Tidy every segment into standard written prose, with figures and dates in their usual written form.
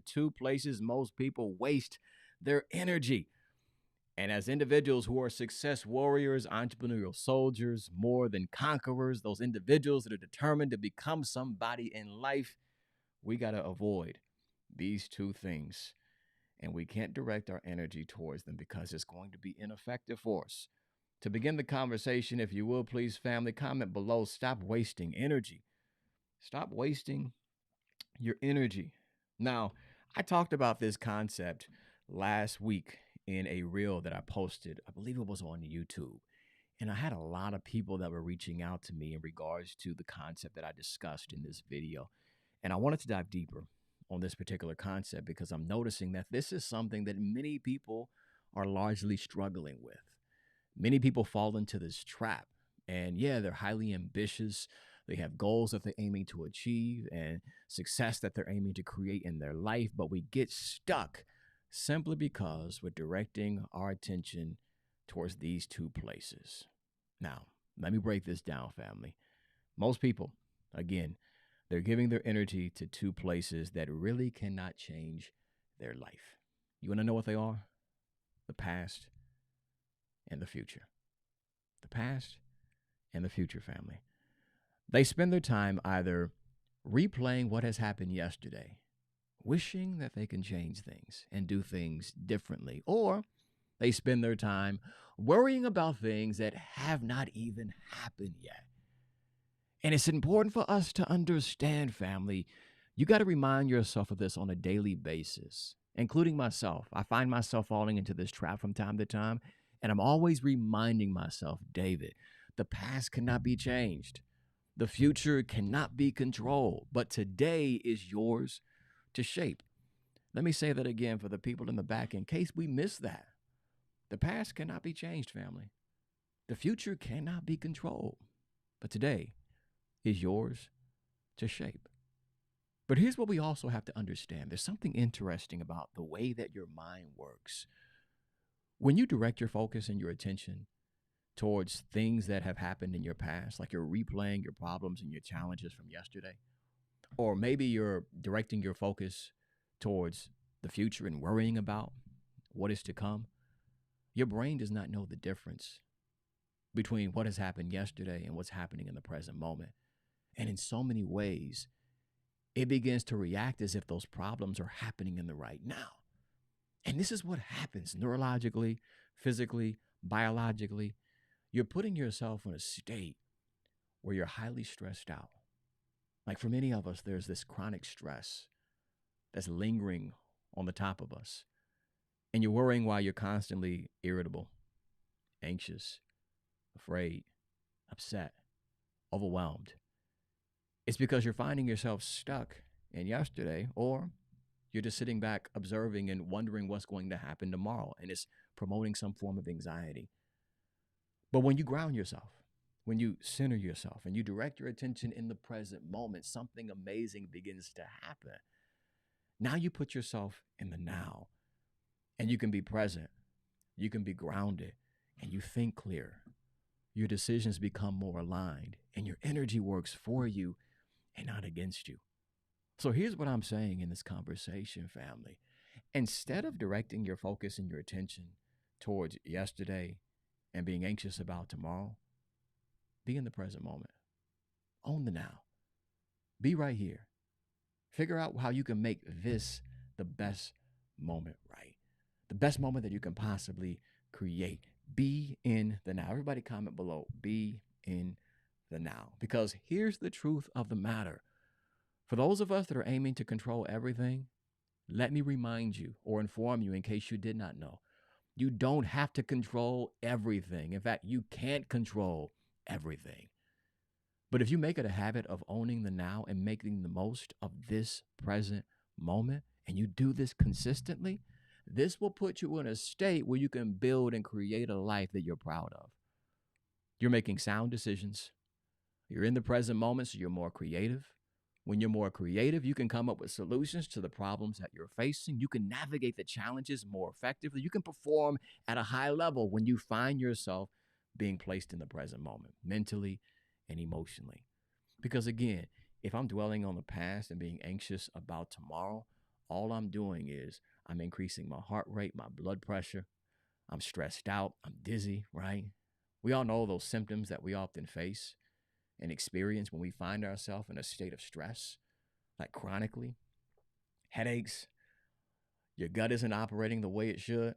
two places most people waste their energy. And as individuals who are success warriors, entrepreneurial soldiers, more than conquerors, those individuals that are determined to become somebody in life, we got to avoid these two things. And we can't direct our energy towards them because it's going to be ineffective for us. To begin the conversation, if you will, please, family, comment below. Stop wasting energy. Stop wasting your energy. Now, I talked about this concept last week in a reel that I posted. I believe it was on YouTube. And I had a lot of people that were reaching out to me in regards to the concept that I discussed in this video. And I wanted to dive deeper on this particular concept because I'm noticing that this is something that many people are largely struggling with. Many people fall into this trap. And yeah, they're highly ambitious. They have goals that they're aiming to achieve and success that they're aiming to create in their life. But we get stuck simply because we're directing our attention towards these two places. Now, let me break this down, family. Most people, again, they're giving their energy to two places that really cannot change their life. You want to know what they are? The past and the future. The past and the future, family. They spend their time either replaying what has happened yesterday, wishing that they can change things and do things differently, or they spend their time worrying about things that have not even happened yet. And it's important for us to understand, family, you got to remind yourself of this on a daily basis, including myself. I find myself falling into this trap from time to time, and I'm always reminding myself, David, the past cannot be changed. The future cannot be controlled, but today is yours to shape. Let me say that again for the people in the back in case we miss that. The past cannot be changed, family. The future cannot be controlled, but today is yours to shape. But here's what we also have to understand. There's something interesting about the way that your mind works. When you direct your focus and your attention towards things that have happened in your past, like you're replaying your problems and your challenges from yesterday, or maybe you're directing your focus towards the future and worrying about what is to come, your brain does not know the difference between what has happened yesterday and what's happening in the present moment. And in so many ways, it begins to react as if those problems are happening in the right now. And this is what happens neurologically, physically, biologically. You're putting yourself in a state where you're highly stressed out. Like for many of us, there's this chronic stress that's lingering on the top of us. And you're worrying while you're constantly irritable, anxious, afraid, upset, overwhelmed. It's because you're finding yourself stuck in yesterday, or you're just sitting back observing and wondering what's going to happen tomorrow. And it's promoting some form of anxiety. But when you ground yourself, when you center yourself and you direct your attention in the present moment, something amazing begins to happen. Now you put yourself in the now, and you can be present, you can be grounded, and you think clear. Your decisions become more aligned, and your energy works for you and not against you. So here's what I'm saying in this conversation, family. Instead of directing your focus and your attention towards yesterday and being anxious about tomorrow, be in the present moment. Own the now. Be right here. Figure out how you can make this the best moment, right? The best moment that you can possibly create. Be in the now. Everybody comment below. Be in the now. Because here's the truth of the matter. For those of us that are aiming to control everything, let me remind you or inform you in case you did not know. You don't have to control everything. In fact, you can't control everything. But if you make it a habit of owning the now and making the most of this present moment, and you do this consistently, this will put you in a state where you can build and create a life that you're proud of. You're making sound decisions. You're in the present moment, so you're more creative. When you're more creative, you can come up with solutions to the problems that you're facing. You can navigate the challenges more effectively. You can perform at a high level when you find yourself being placed in the present moment, mentally and emotionally. Because again, if I'm dwelling on the past and being anxious about tomorrow, all I'm doing is I'm increasing my heart rate, my blood pressure. I'm stressed out. I'm dizzy, right? We all know those symptoms that we often face and experience when we find ourselves in a state of stress, like chronically. Headaches, your gut isn't operating the way it should.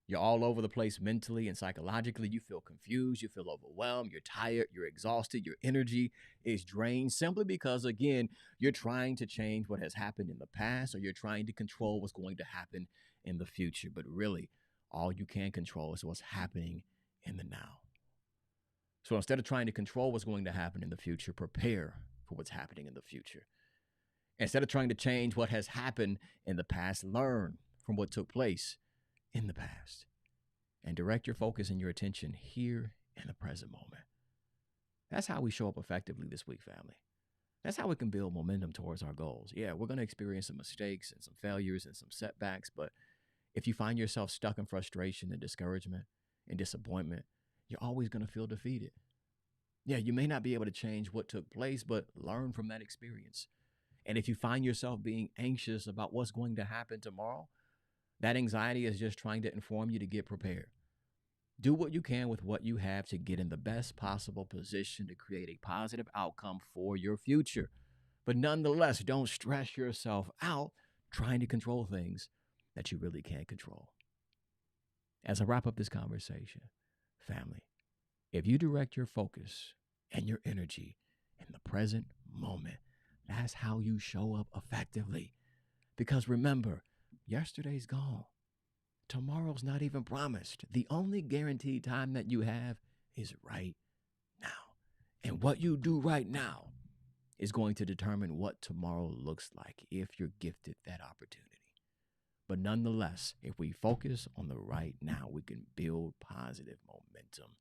You're all over the place mentally and psychologically. You feel confused. You feel overwhelmed. You're tired. You're exhausted. Your energy is drained simply because, again, you're trying to change what has happened in the past or you're trying to control what's going to happen in the future. But really, all you can control is what's happening in the now. So instead of trying to control what's going to happen in the future, prepare for what's happening in the future. Instead of trying to change what has happened in the past, learn from what took place in the past and direct your focus and your attention here in the present moment. That's how we show up effectively this week, family. That's how we can build momentum towards our goals. Yeah, we're going to experience some mistakes and some failures and some setbacks, but if you find yourself stuck in frustration and discouragement and disappointment, you're always going to feel defeated. Yeah, you may not be able to change what took place, but learn from that experience. And if you find yourself being anxious about what's going to happen tomorrow, that anxiety is just trying to inform you to get prepared. Do what you can with what you have to get in the best possible position to create a positive outcome for your future. But nonetheless, don't stress yourself out trying to control things that you really can't control. As I wrap up this conversation, family, if you direct your focus and your energy in the present moment, that's how you show up effectively. Because remember, yesterday's gone. Tomorrow's not even promised. The only guaranteed time that you have is right now. And what you do right now is going to determine what tomorrow looks like if you're gifted that opportunity. But nonetheless, if we focus on the right now, we can build positive momentum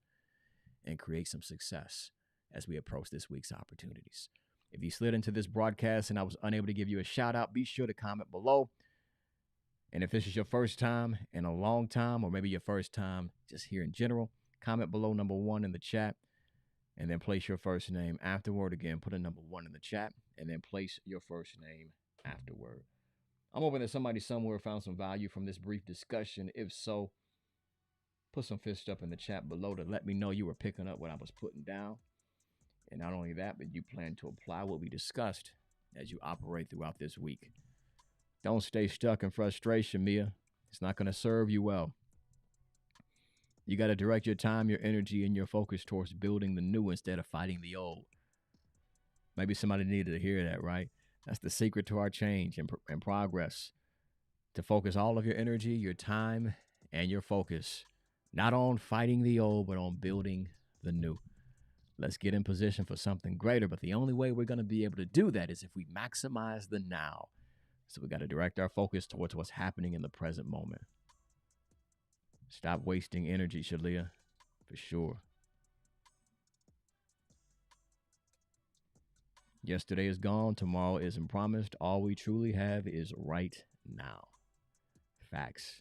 and create some success as we approach this week's opportunities. If you slid into this broadcast and I was unable to give you a shout out, be sure to comment below. And if this is your first time in a long time, or maybe your first time just here in general, comment below number 1 in the chat and then place your first name afterward. Again, put a number 1 in the chat and then place your first name afterward. I'm hoping that somebody somewhere found some value from this brief discussion. If so, put some fist up in the chat below to let me know you were picking up what I was putting down. And not only that, but you plan to apply what we discussed as you operate throughout this week. Don't stay stuck in frustration, Mia. It's not going to serve you well. You got to direct your time, your energy, and your focus towards building the new instead of fighting the old. Maybe somebody needed to hear that, right? That's the secret to our change and progress. To focus all of your energy, your time, and your focus, not on fighting the old, but on building the new. Let's get in position for something greater. But the only way we're going to be able to do that is if we maximize the now. So we got to direct our focus towards what's happening in the present moment. Stop wasting energy, Shalia, for sure. Yesterday is gone. Tomorrow isn't promised. All we truly have is right now. Facts.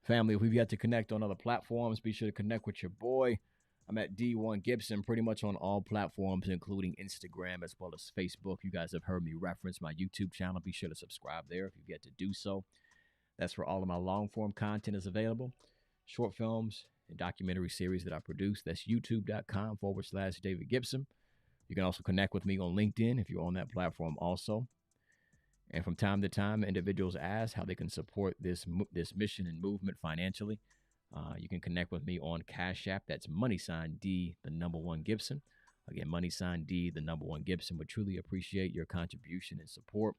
Family, if we've yet to connect on other platforms, be sure to connect with your boy. I'm at D1 Gibson pretty much on all platforms, including Instagram as well as Facebook. You guys have heard me reference my YouTube channel. Be sure to subscribe there if you've yet to do so. That's where all of my long-form content is available. Short films and documentary series that I produce. That's youtube.com/David Gibson. You can also connect with me on LinkedIn if you're on that platform also. And from time to time, individuals ask how they can support this mission and movement financially. You can connect with me on Cash App. That's $D, the number 1 Gibson. Again, $D, the number 1 Gibson. Would truly appreciate your contribution and support.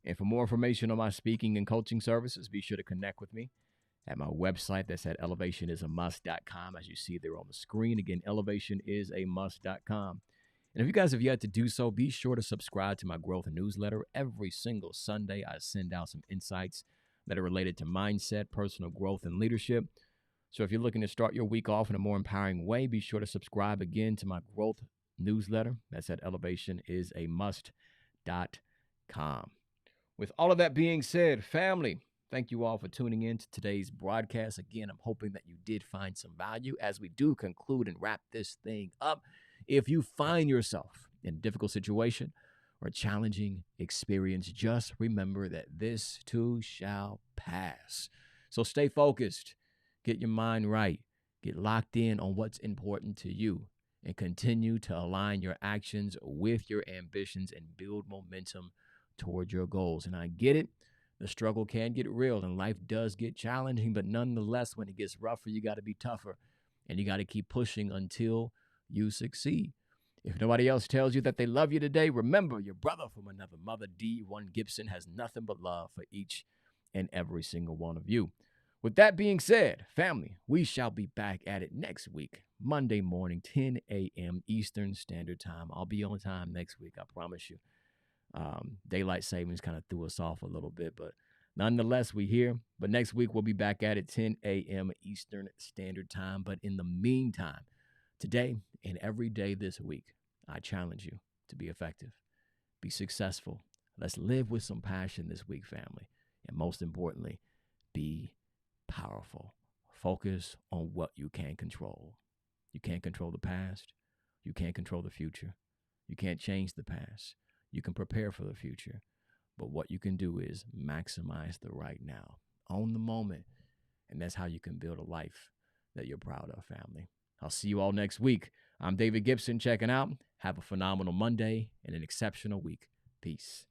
And for more information on my speaking and coaching services, be sure to connect with me at my website. That's at elevationisAmust.com, as you see there on the screen. Again, elevationisAmust.com. And if you guys have yet to do so, be sure to subscribe to my growth newsletter. Every single Sunday, I send out some insights that are related to mindset, personal growth, and leadership. So if you're looking to start your week off in a more empowering way, be sure to subscribe again to my growth newsletter. That's at elevationisAmust.com. With all of that being said, family, thank you all for tuning in to today's broadcast. Again, I'm hoping that you did find some value as we do conclude and wrap this thing up. If you find yourself in a difficult situation, or challenging experience, just remember that this too shall pass. So stay focused, get your mind right, get locked in on what's important to you, and continue to align your actions with your ambitions and build momentum toward your goals. And I get it. The struggle can get real and life does get challenging, but nonetheless, when it gets rougher, you got to be tougher and you got to keep pushing until you succeed. If nobody else tells you that they love you today, remember your brother from another mother, D1 Gibson, has nothing but love for each and every single one of you. With that being said, family, we shall be back at it next week, Monday morning, 10 a.m. Eastern Standard Time. I'll be on time next week, I promise you. Daylight savings kind of threw us off a little bit, but nonetheless, we're here. But next week, we'll be back at it, 10 a.m. Eastern Standard Time. But in the meantime, today and every day this week, I challenge you to be effective, be successful. Let's live with some passion this week, family. And most importantly, be powerful. Focus on what you can control. You can't control the past. You can't control the future. You can't change the past. You can prepare for the future. But what you can do is maximize the right now. Own the moment. And that's how you can build a life that you're proud of, family. I'll see you all next week. I'm David Gibson checking out. Have a phenomenal Monday and an exceptional week. Peace.